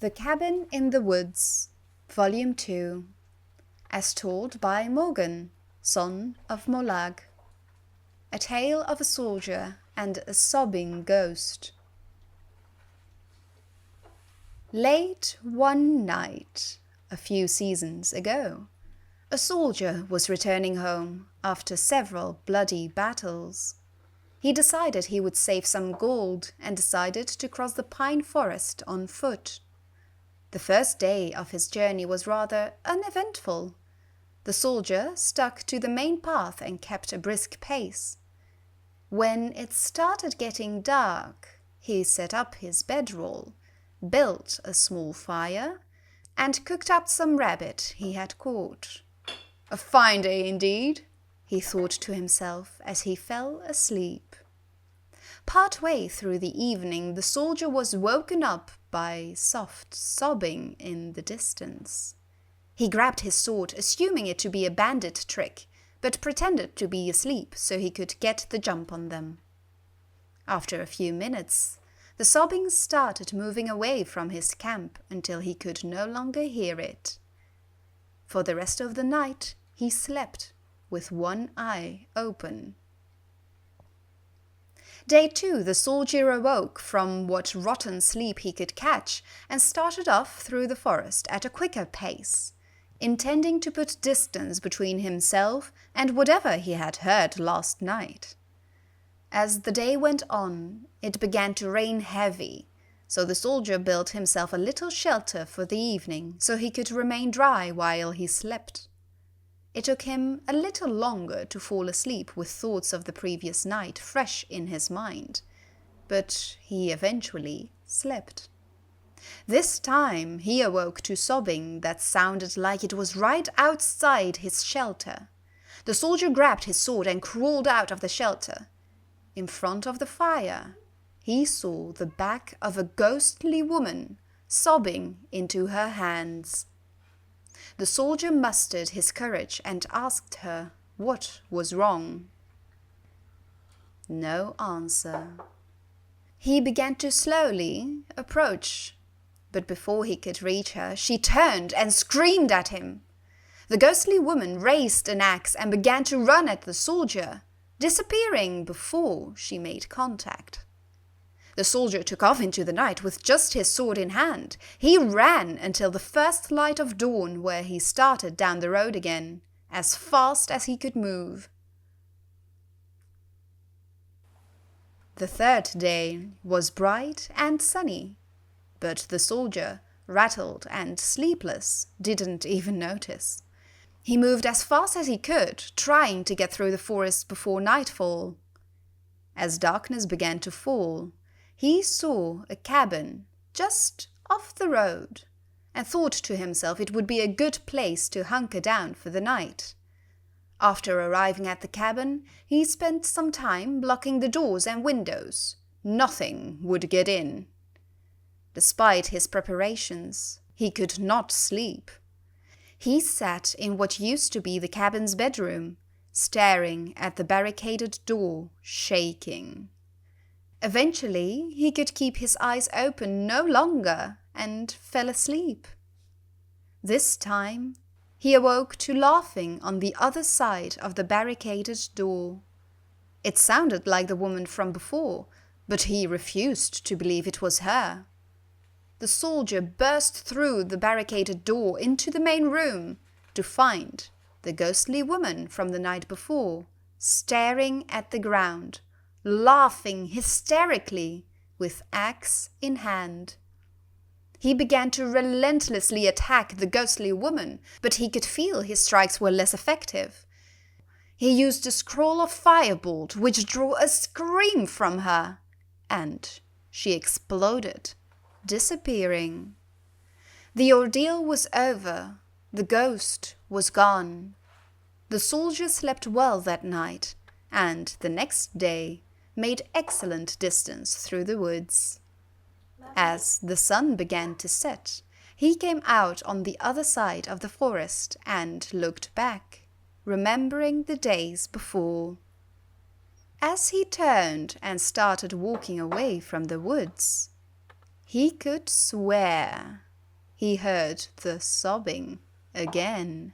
The Cabin in the Woods, Volume 2, as told by Morgan, son of Molag. A tale of a soldier and a sobbing ghost. Late one night, a few seasons ago, a soldier was returning home after several bloody battles. He decided he would save some gold and decided to cross the pine forest on foot. The first day of his journey was rather uneventful. The soldier stuck to the main path and kept a brisk pace. When it started getting dark, he set up his bedroll, built a small fire, and cooked up some rabbit he had caught. A fine day indeed, he thought to himself as he fell asleep. Partway through the evening, the soldier was woken up by soft sobbing in the distance. He grabbed his sword, assuming it to be a bandit trick, but pretended to be asleep so he could get the jump on them. After a few minutes, the sobbing started moving away from his camp until he could no longer hear it. For the rest of the night, he slept with one eye open. Day 2, the soldier awoke from what rotten sleep he could catch and started off through the forest at a quicker pace, intending to put distance between himself and whatever he had heard last night. As the day went on, it began to rain heavy, so the soldier built himself a little shelter for the evening so he could remain dry while he slept. It took him a little longer to fall asleep with thoughts of the previous night fresh in his mind, but he eventually slept. This time he awoke to sobbing that sounded like it was right outside his shelter. The soldier grabbed his sword and crawled out of the shelter. In front of the fire, he saw the back of a ghostly woman sobbing into her hands. The soldier mustered his courage and asked her what was wrong. No answer. He began to slowly approach, but before he could reach her, she turned and screamed at him. The ghostly woman raised an axe and began to run at the soldier, disappearing before she made contact. The soldier took off into the night with just his sword in hand. He ran until the first light of dawn, where he started down the road again, as fast as he could move. The third day was bright and sunny, but the soldier, rattled and sleepless, didn't even notice. He moved as fast as he could, trying to get through the forest before nightfall. As darkness began to fall, he saw a cabin just off the road and thought to himself it would be a good place to hunker down for the night. After arriving at the cabin, he spent some time blocking the doors and windows. Nothing would get in. Despite his preparations, he could not sleep. He sat in what used to be the cabin's bedroom, staring at the barricaded door, shaking. Eventually, he could keep his eyes open no longer and fell asleep. This time, he awoke to laughing on the other side of the barricaded door. It sounded like the woman from before, but he refused to believe it was her. The soldier burst through the barricaded door into the main room to find the ghostly woman from the night before, staring at the ground, laughing hysterically with axe in hand. He began to relentlessly attack the ghostly woman, but he could feel his strikes were less effective. He used a scroll of firebolt, which drew a scream from her, and she exploded, disappearing. The ordeal was over. The ghost was gone. The soldier slept well that night, and the next day made excellent distance through the woods. As the sun began to set, he came out on the other side of the forest and looked back, remembering the days before. As he turned and started walking away from the woods, he could swear he heard the sobbing again.